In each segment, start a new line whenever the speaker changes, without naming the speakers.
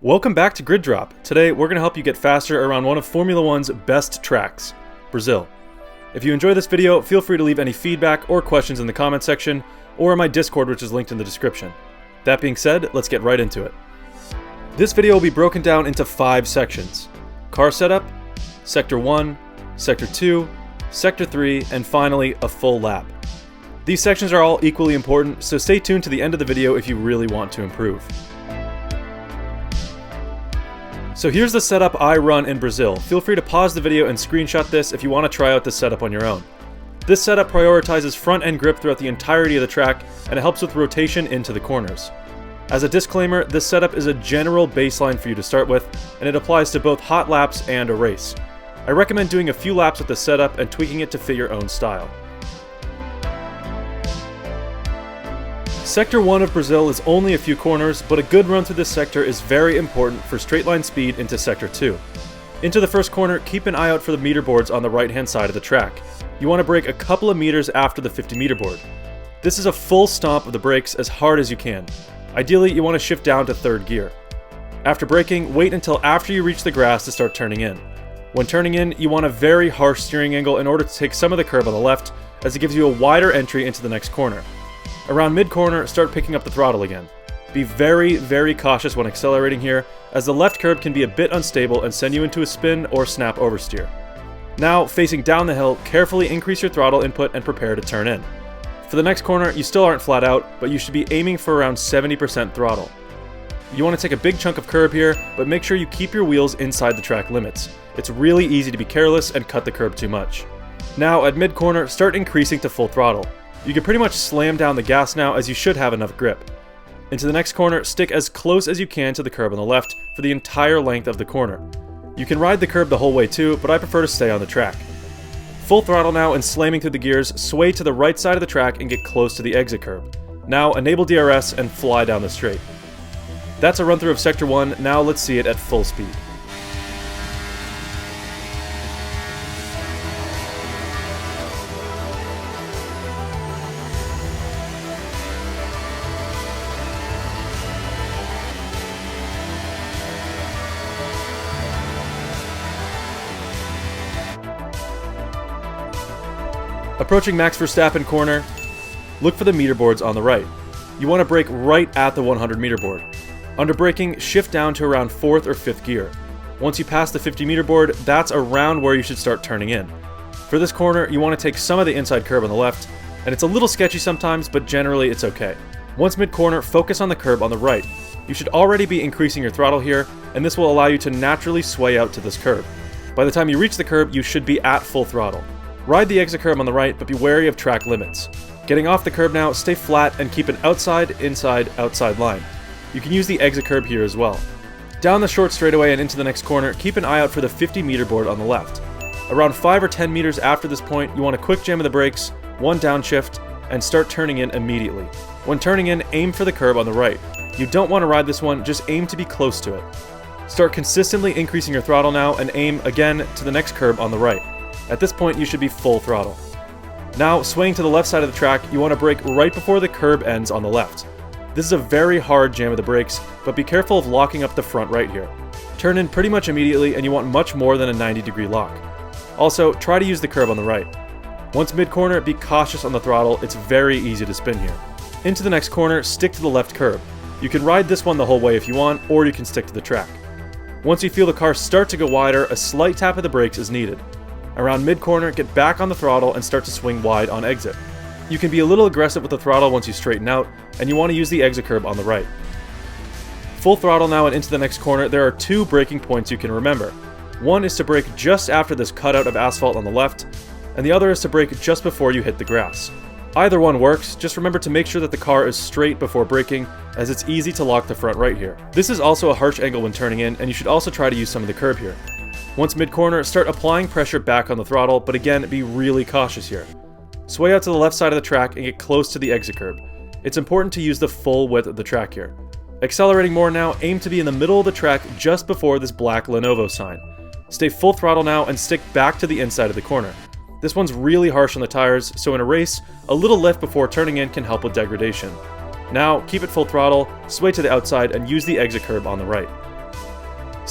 Welcome back to Grid Drop. Today we're going to help you get faster around one of Formula One's best tracks, Brazil. If you enjoy this video, feel free to leave any feedback or questions in the comment section or in my Discord, which is linked in the description. That being said, let's get right into it. This video will be broken down into 5 sections: car setup, Sector 1, Sector 2, Sector 3, and finally a full lap. These sections are all equally important, so stay tuned to the end of the video if you really want to improve. So here's the setup I run in Brazil. Feel free to pause the video and screenshot this if you want to try out this setup on your own. This setup prioritizes front end grip throughout the entirety of the track, and it helps with rotation into the corners. As a disclaimer, this setup is a general baseline for you to start with, and it applies to both hot laps and a race. I recommend doing a few laps with this setup and tweaking it to fit your own style. Sector 1 of Brazil is only a few corners, but a good run through this sector is very important for straight line speed into Sector 2. Into the first corner, keep an eye out for the meter boards on the right hand side of the track. You want to brake a couple of meters after the 50 meter board. This is a full stomp of the brakes as hard as you can. Ideally, you want to shift down to 3rd gear. After braking, wait until after you reach the grass to start turning in. When turning in, you want a very harsh steering angle in order to take some of the curb on the left, as it gives you a wider entry into the next corner. Around mid-corner, start picking up the throttle again. Be very cautious when accelerating here, as the left curb can be a bit unstable and send you into a spin or snap oversteer. Now, facing down the hill, carefully increase your throttle input and prepare to turn in. For the next corner, you still aren't flat out, but you should be aiming for around 70% throttle. You want to take a big chunk of curb here, but make sure you keep your wheels inside the track limits. It's really easy to be careless and cut the curb too much. Now, at mid-corner, start increasing to full throttle. You can pretty much slam down the gas now, as you should have enough grip. Into the next corner, stick as close as you can to the curb on the left for the entire length of the corner. You can ride the curb the whole way too, but I prefer to stay on the track. Full throttle now, and slamming through the gears, sway to the right side of the track and get close to the exit curb. Now enable DRS and fly down the straight. That's a run through of Sector 1, now let's see it at full speed. Approaching Max Verstappen corner, look for the meter boards on the right. You want to brake right at the 100 meter board. Under braking, shift down to around 4th or 5th gear. Once you pass the 50 meter board, that's around where you should start turning in. For this corner, you want to take some of the inside curb on the left, and it's a little sketchy sometimes, but generally it's okay. Once mid-corner, focus on the curb on the right. You should already be increasing your throttle here, and this will allow you to naturally sway out to this curb. By the time you reach the curb, you should be at full throttle. Ride the exit curb on the right, but be wary of track limits. Getting off the curb now, stay flat and keep an outside, inside, outside line. You can use the exit curb here as well. Down the short straightaway and into the next corner, keep an eye out for the 50 meter board on the left. Around 5 or 10 meters after this point, you want to quick jam of the brakes, one downshift, and start turning in immediately. When turning in, aim for the curb on the right. You don't want to ride this one, just aim to be close to it. Start consistently increasing your throttle now and aim again to the next curb on the right. At this point, you should be full throttle. Now, swaying to the left side of the track, you want to brake right before the curb ends on the left. This is a very hard jam of the brakes, but be careful of locking up the front right here. Turn in pretty much immediately, and you want much more than a 90-degree lock. Also, try to use the curb on the right. Once mid-corner, be cautious on the throttle, it's very easy to spin here. Into the next corner, stick to the left curb. You can ride this one the whole way if you want, or you can stick to the track. Once you feel the car start to go wider, a slight tap of the brakes is needed. Around mid-corner, get back on the throttle and start to swing wide on exit. You can be a little aggressive with the throttle once you straighten out, and you want to use the exit curb on the right. Full throttle now and into the next corner, there are 2 braking points you can remember. One is to brake just after this cutout of asphalt on the left, and the other is to brake just before you hit the grass. Either one works, just remember to make sure that the car is straight before braking, as it's easy to lock the front right here. This is also a harsh angle when turning in, and you should also try to use some of the curb here. Once mid-corner, start applying pressure back on the throttle, but again, be really cautious here. Sway out to the left side of the track and get close to the exit curb. It's important to use the full width of the track here. Accelerating more now, aim to be in the middle of the track just before this black Lenovo sign. Stay full throttle now and stick back to the inside of the corner. This one's really harsh on the tires, so in a race, a little lift before turning in can help with degradation. Now, keep it full throttle, sway to the outside, and use the exit curb on the right.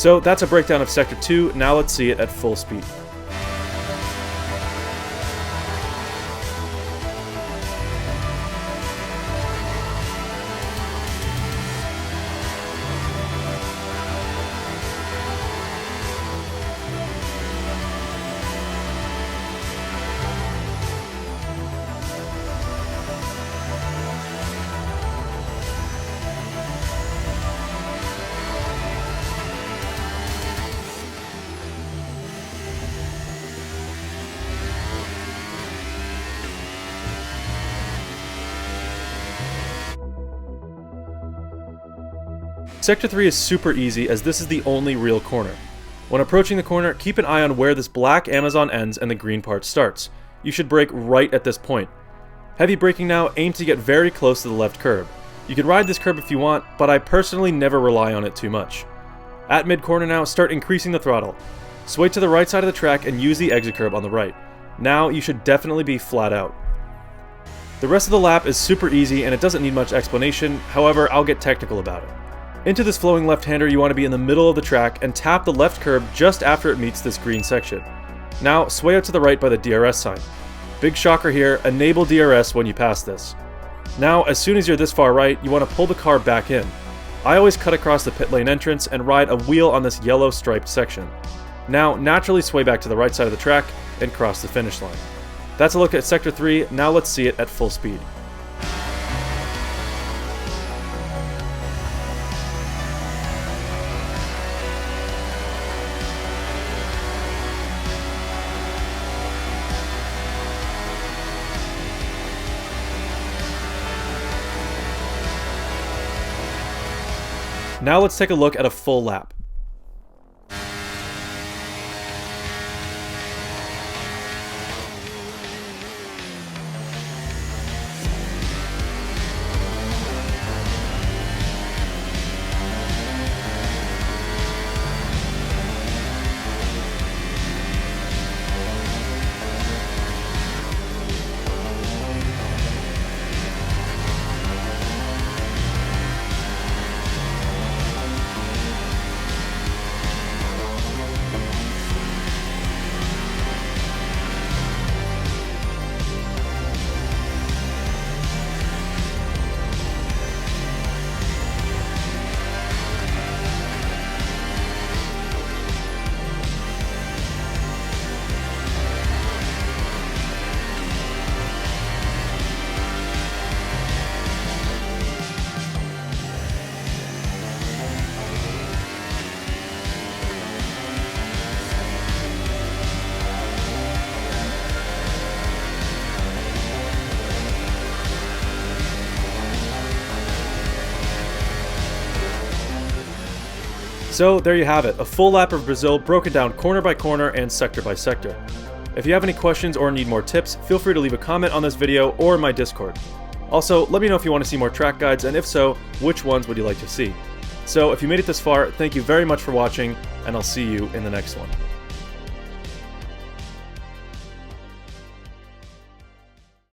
So that's a breakdown of Sector 2, now let's see it at full speed. Sector 3 is super easy as this is the only real corner. When approaching the corner, keep an eye on where this black Amazon ends and the green part starts. You should brake right at this point. Heavy braking now, aim to get very close to the left curb. You can ride this curb if you want, but I personally never rely on it too much. At mid-corner now, start increasing the throttle. Sway to the right side of the track and use the exit curb on the right. Now you should definitely be flat out. The rest of the lap is super easy and it doesn't need much explanation, however I'll get technical about it. Into this flowing left-hander you want to be in the middle of the track and tap the left curb just after it meets this green section. Now sway out to the right by the DRS sign. Big shocker here, enable DRS when you pass this. Now as soon as you're this far right, you want to pull the car back in. I always cut across the pit lane entrance and ride a wheel on this yellow striped section. Now naturally sway back to the right side of the track and cross the finish line. That's a look at Sector 3, now let's see it at full speed. Now let's take a look at a full lap. So there you have it, a full lap of Brazil broken down corner by corner and sector by sector. If you have any questions or need more tips, feel free to leave a comment on this video or in my Discord. Also, let me know if you want to see more track guides, and if so, which ones would you like to see. So if you made it this far, thank you very much for watching, and I'll see you in the next one.